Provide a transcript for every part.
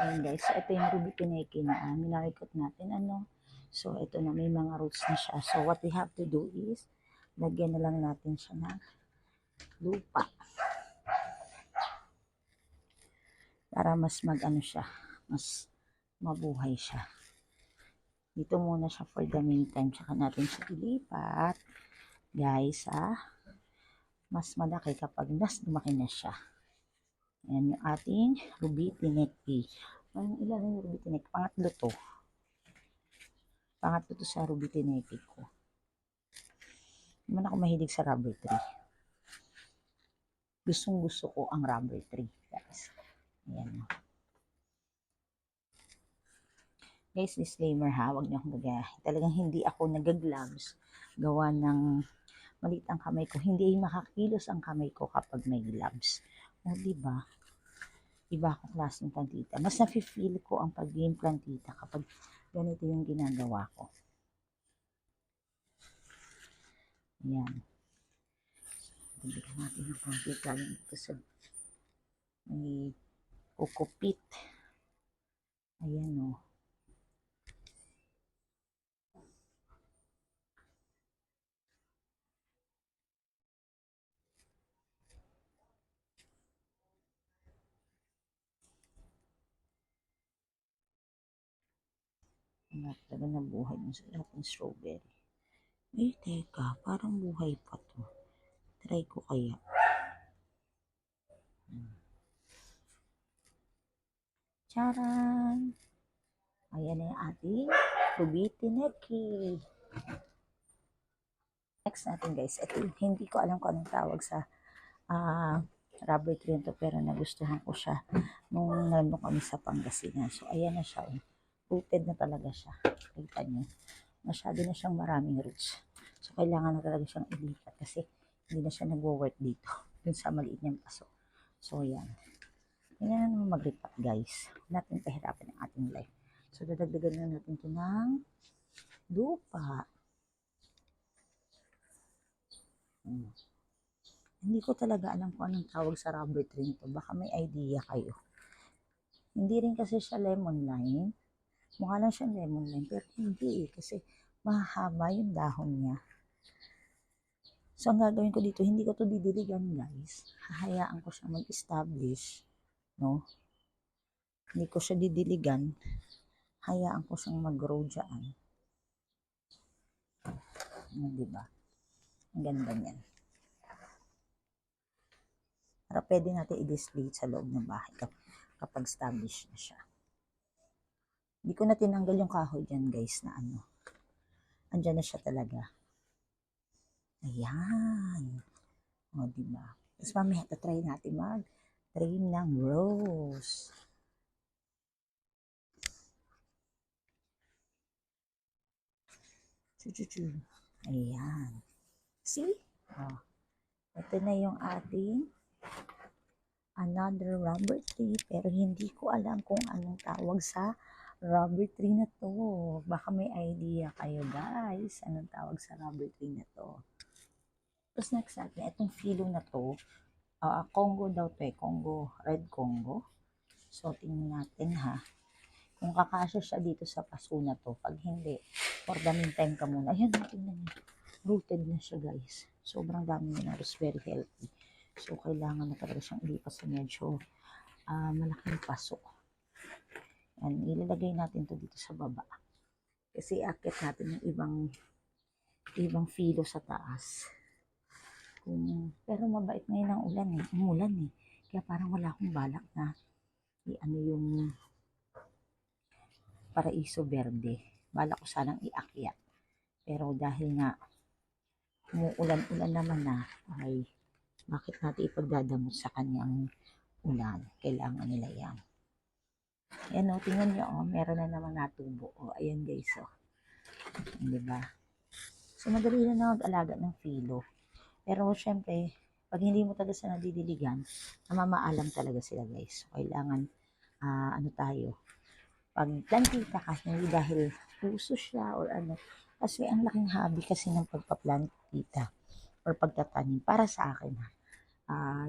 Ayan guys, so ito yung Ruby Pineki na minarikot natin. So ito na, may mga roots na siya. So what we have to do is, lagyan na lang natin siya ng lupa. Para mas siya, mas mabuhay siya. Dito muna siya for the meantime. Tsaka natin siya ilipat. Guys, mas malaki kapag lumaki na siya. Ayan yung ating Ruby Pineki. Ilan yung Ruby Pineki? Pangatlo to. Pangatlo to sa Ruby Pineki ko. Naman ako mahilig sa rubber tree. Gustong gusto ko ang rubber tree, guys. Ayan. Guys, disclaimer ha, huwag niyo akong gagayahin. Talagang hindi ako nagagloves. Gawa ng maliit ang kamay ko. Hindi makakilos ang kamay ko kapag may gloves. O, diba? Iba akong klaseng plantita. Mas nafe-feel ko ang pagiging plantita kapag ganito yung ginagawa ko. Ayan. Bigyan natin ng konti galing dito sa may kukupit. Ayan o. Talaga na buhay mo sa lahat ng strawberry. Eh, teka, parang buhay pa to. Try ko kaya. Charan! Ayan na yung ating Ruby Pineki. Next natin guys, ito hindi ko alam kung anong tawag sa rubber tree to, pero nagustuhan ko siya nung nandun kami sa Pangasinan. So ayan na siya. Rooted na talaga siya. Kita nyo. Masyado na siyang maraming roots. So kailangan na talaga siyang ilipat kasi hindi na siya nagwo-work dito. Dun sa maliit niyang paso. So ayan. Kailangan naman maglipat guys. Huwag natin pahirapan ang ating life. So dadagdagan na natin ito ng lupa. Hindi ko talaga alam kung anong tawag sa rubber tree nito. Baka may idea kayo. Hindi rin kasi siya lemon lime. Mukha lang siya lemon lime. Pero hindi kasi mahaba yung dahon niya. So ang gagawin ko dito, hindi ko to didiligan guys. Hahayaan ko siya mag-establish. No? Hindi ko siya didiligan. Hayaan ko siyang mag-grow dyan. Diba? Ang ganda niyan. Para pwede natin i-display sa loob ng bahay kapag established na siya. Hindi ko na tinanggal yung kahoy dyan guys na andyan na siya talaga. Ayan. O, diba? Tapos mamaya try natin mag-trim ng rose. Chuchuchu. Ayan. See? Oh. Ito na yung ating another rubber tree, pero hindi ko alam kung anong tawag sa rubber tree na to. Baka may idea kayo guys, anong tawag sa rubber tree na to. Tapos next natin, itong filo na to, Congo daw to Congo, red Congo. So tingnan natin ha, kung kakasya siya dito sa paso na to. Pag hindi, for the meantime ka muna. Ayan, tingnan niyo, rooted na siya guys. Sobrang dami niya, it's very healthy. So, kailangan na talaga siyang ilipas sa medyo malaking paso. Yan, ilalagay natin to dito sa baba. Kasi akit natin yung ibang filo sa taas. Pero mabait ngayon ang ulan umulan eh. Kaya parang wala akong balak na yung Paraiso Verde. Balak ko sanang iakyat. Pero dahil nga umuulan-ulan naman na, ay bakit natin ipagdadamot sa kanyang ulan? Kailangan nila yan. Ayan o, tingnan nyo o, meron na naman natubo. O, ayan guys o. Diba? So, madali na mag-alaga ng filo. Pero, syempre, pag hindi mo talaga sa nadidiligan, namamaalam talaga sila guys. So, kailangan, pag plantita ka, hindi dahil puso siya or kasi ang laking hobby kasi ng pagpaplantita or pagtatanim para sa akin ha.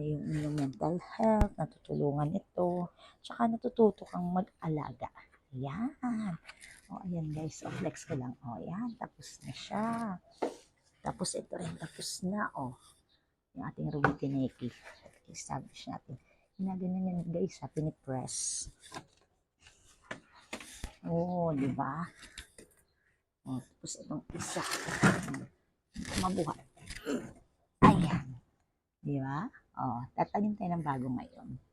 yung inyong mental health, natutulungan ito, tsaka natututo kang mag-alaga. Ayan. O, ayan guys, o, flex ko lang. O, ayan, tapos na siya. Tapos ito rin, tapos na, o. Yung ating Rubitineki. Establish natin. Ginaganan yan guys, pinipress. O, di ba? O, tapos itong isa. Mabuhat. Ayan. Di ba? O, tatanim tayo ng bago ngayon.